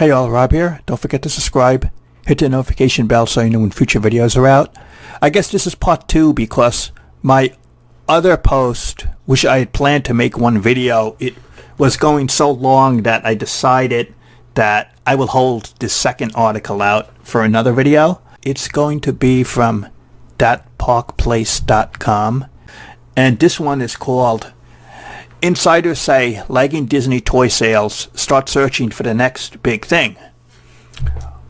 Hey all, Rob here. Don't forget to subscribe, hit the notification bell so you know when future videos are out. I guess this is part 2 because my other post, which I had planned to make one video, it was going so long that I decided that I will hold this second article out for another video. It's going to be from thatparkplace.com, and this one is called Insiders Say Lagging Disney Toy Sales, Start Searching for the Next Big Thing.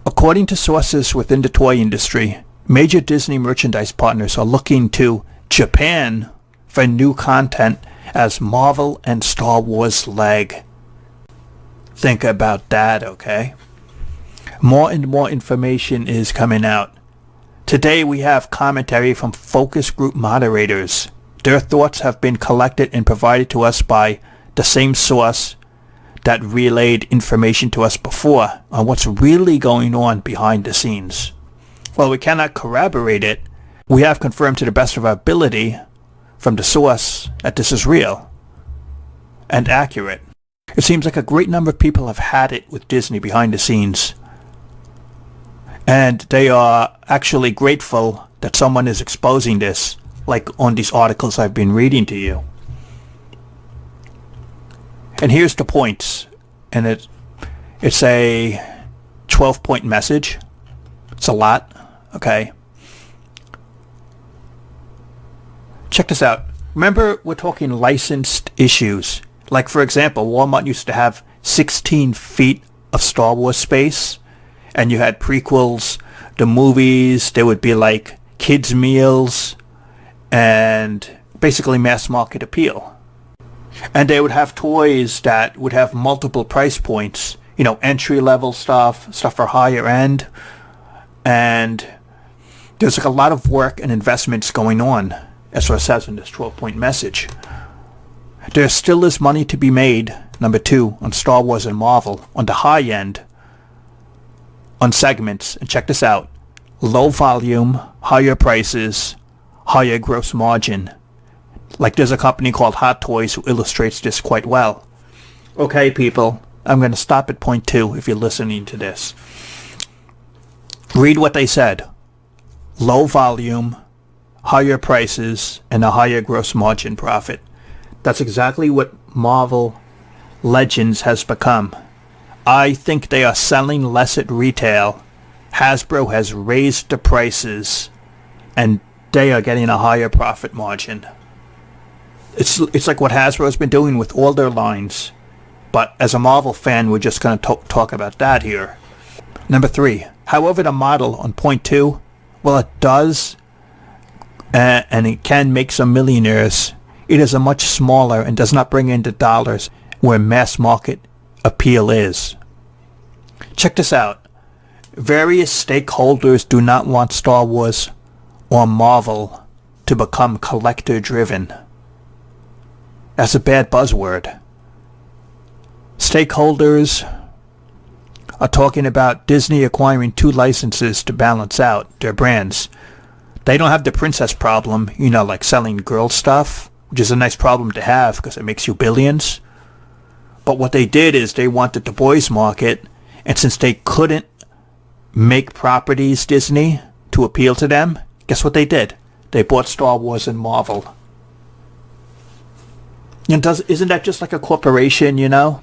According to sources within the toy industry, major Disney merchandise partners are looking to Japan for new content as Marvel and Star Wars lag. Think about that, okay? More and more information is coming out. Today we have commentary from focus group moderators. Their thoughts have been collected and provided to us by the same source that relayed information to us before on what's really going on behind the scenes. While we cannot corroborate it, we have confirmed to the best of our ability from the source that this is real and accurate. It seems like a great number of people have had it with Disney behind the scenes, and they are actually grateful that someone is exposing this, like on these articles I've been reading to you. And here's the points, and it's a 12-point message. It's a lot, okay? Check this out. Remember, we're talking licensed issues. Like, for example, Walmart used to have 16 feet of Star Wars space, and you had prequels, the movies, there would be like kids' meals, and basically mass market appeal. And they would have toys that would have multiple price points, you know, entry level stuff for higher end, and there's like a lot of work and investments going on, as what it says in this 12-point message. There still is money to be made, number 2, on Star Wars and Marvel, on the high end, on segments, and check this out, low volume, higher prices, higher gross margin. Like there's a company called Hot Toys who illustrates this quite well. Okay, people, I'm going to stop at point 2 if you're listening to this. Read what they said. Low volume, higher prices, and a higher gross margin profit. That's exactly what Marvel Legends has become. I think they are selling less at retail. Hasbro has raised the prices, and they are getting a higher profit margin. It's like what Hasbro has been doing with all their lines. But as a Marvel fan, we're just going to talk about that here. Number 3. However, the model on point 2, well, it does, and it can make some millionaires. It is a much smaller and does not bring in the dollars where mass market appeal is. Check this out. Various stakeholders do not want Star Wars or Marvel to become collector-driven. That's a bad buzzword. Stakeholders are talking about Disney acquiring 2 licenses to balance out their brands. They don't have the princess problem, you know, like selling girl stuff, which is a nice problem to have because it makes you billions. But what they did is they wanted the boys market, and since they couldn't make properties Disney to appeal to them, guess what they did? They bought Star Wars and Marvel. And isn't that just like a corporation, you know?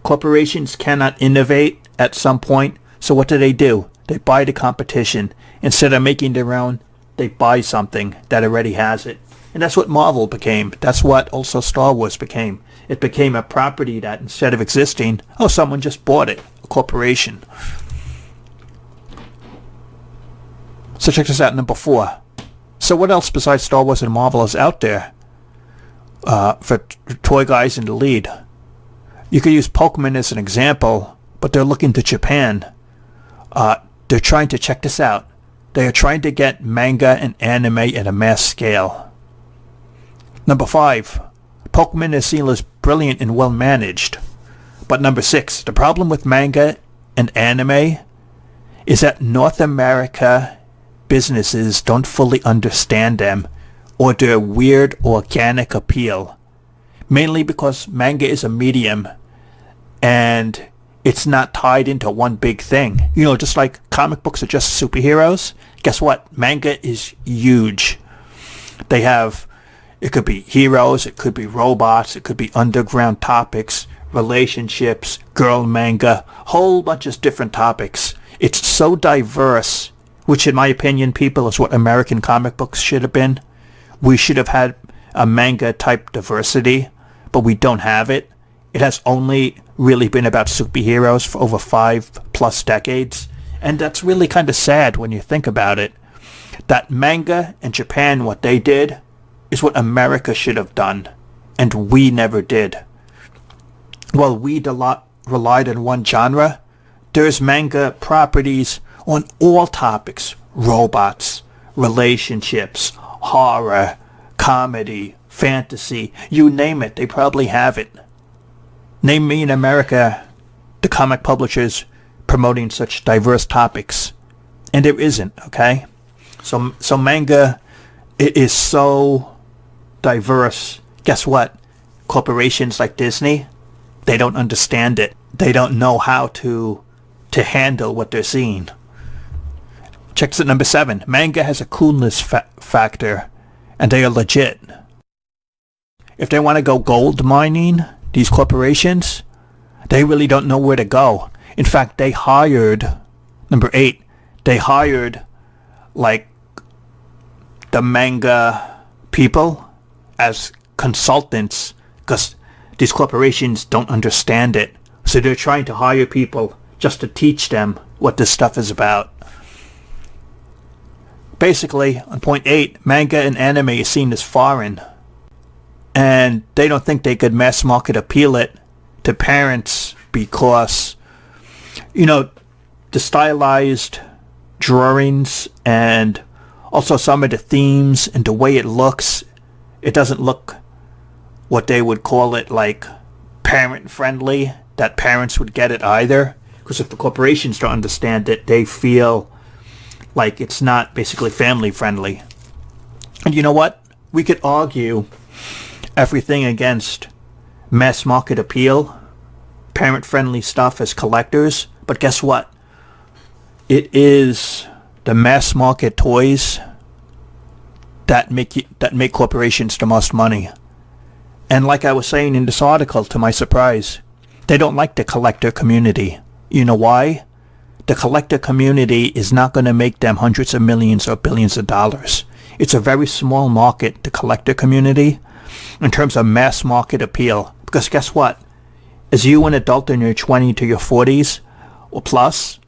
Corporations cannot innovate at some point, so what do? They buy the competition. Instead of making their own, they buy something that already has it. And that's what Marvel became. That's what also Star Wars became. It became a property that instead of existing, someone just bought it, a corporation. So check this out, number 4. So what else besides Star Wars and Marvel is out there for toy guys in the lead? You could use Pokemon as an example, but they're looking to Japan. They're trying to, check this out, they are trying to get manga and anime at a mass scale. Number 5, Pokemon is seen as brilliant and well managed. But number 6, the problem with manga and anime is that North America businesses don't fully understand them or their weird organic appeal. Mainly because manga is a medium and It's not tied into one big thing. You know, just like comic books are just superheroes, guess what? Manga is huge. They have, it could be heroes, it could be robots, it could be underground topics, relationships, girl manga, whole bunch of different topics. It's so diverse, which in my opinion, people, is what American comic books should have been. We should have had a manga type diversity, but we don't have it. It has only really been about superheroes for over 5+ decades, and that's really kind of sad when you think about it. That manga in Japan, what they did, is what America should have done, and we never did. While we relied on one genre, there's manga properties on all topics: robots, relationships, horror, comedy, fantasy, you name it, they probably have it. Name me in America the comic publishers promoting such diverse topics, and there isn't, okay? So manga, it is so diverse. Guess what? Corporations like Disney, they don't understand it. They don't know how to handle what they're seeing. Check this at number 7. Manga has a coolness factor, and they are legit. If they want to go gold mining, these corporations, they really don't know where to go. In fact, they hired, number 8, they hired like the manga people as consultants because these corporations don't understand it. So they're trying to hire people just to teach them what this stuff is about. Basically, on point 8, manga and anime is seen as foreign, and they don't think they could mass market appeal it to parents because, you know, the stylized drawings and also some of the themes and the way it looks, it doesn't look what they would call it like parent friendly, that parents would get it either. Because if the corporations don't understand it, they feel like it's not basically family friendly. And you know what? We could argue everything against mass market appeal, parent friendly stuff as collectors, but guess what? It is the mass market toys that make corporations the most money. And like I was saying in this article, to my surprise, they don't like the collector community. You know why? The collector community is not going to make them hundreds of millions or billions of dollars. It's a very small market, the collector community, in terms of mass market appeal. Because guess what? As you an adult in your 20s to your 40s or plus,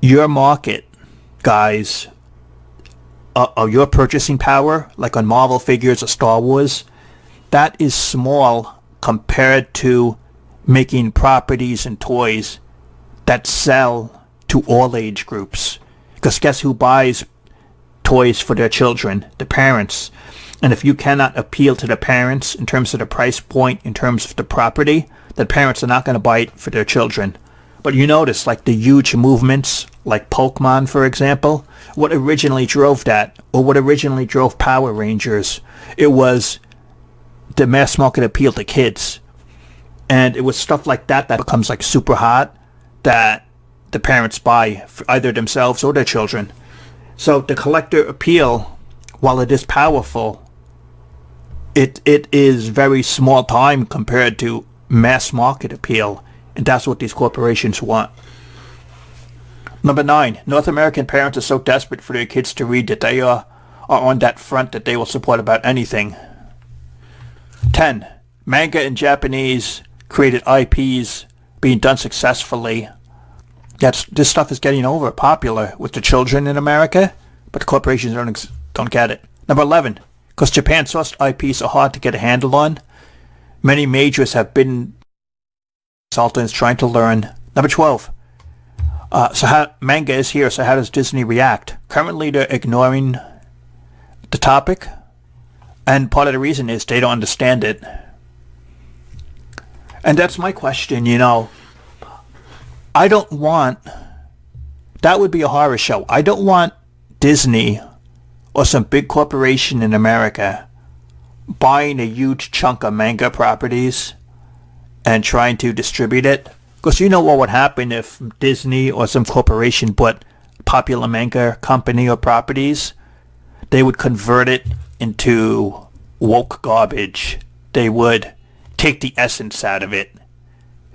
your market, guys, your purchasing power, like on Marvel figures or Star Wars, that is small compared to making properties and toys that sell to all age groups. Because guess who buys toys for their children? The parents. And if you cannot appeal to the parents in terms of the price point, in terms of the property, the parents are not going to buy it for their children. But you notice like the huge movements, like Pokemon, for example, what originally drove that, or what originally drove Power Rangers, it was the mass market appeal to kids. And it was stuff like that that becomes like super hot that the parents buy for either themselves or their children. So the collector appeal, while it is powerful, it is very small time compared to mass market appeal. And that's what these corporations want. Number 9, North American parents are so desperate for their kids to read that they are on that front that they will support about anything. 10, manga in Japanese created IPs being done successfully. This stuff is getting over popular with the children in America, but the corporations don't get it. Number 11, because Japan sourced IPs are hard to get a handle on, many majors have been consultants trying to learn. Number 12, manga is here, so how does Disney react? Currently they're ignoring the topic, and part of the reason is they don't understand it. And that's my question, you know. I don't want... That would be a horror show. I don't want Disney or some big corporation in America buying a huge chunk of manga properties and trying to distribute it Because you know what would happen if Disney or some corporation bought a popular manga company or properties? They would convert it into woke garbage. They would take the essence out of it.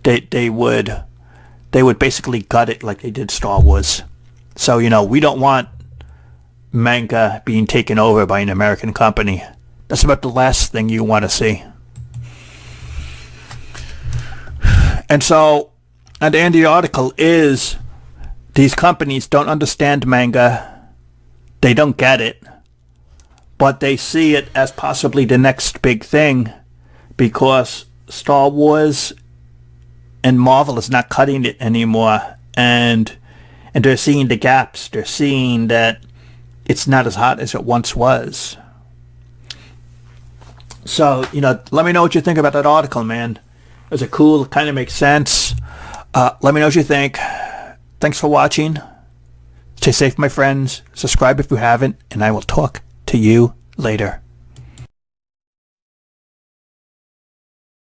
They would basically gut it like they did Star Wars. So, we don't want manga being taken over by an American company. That's about the last thing you want to see. And so, at the end of the article is, these companies don't understand manga. They don't get it. But they see it as possibly the next big thing because Star Wars and Marvel is not cutting it anymore. And they're seeing the gaps. They're seeing that it's not as hot as it once was. So, let me know what you think about that article, man. Is it cool? It kind of makes sense. Let me know what you think. Thanks for watching. Stay safe, my friends. Subscribe if you haven't, and I will talk to you later.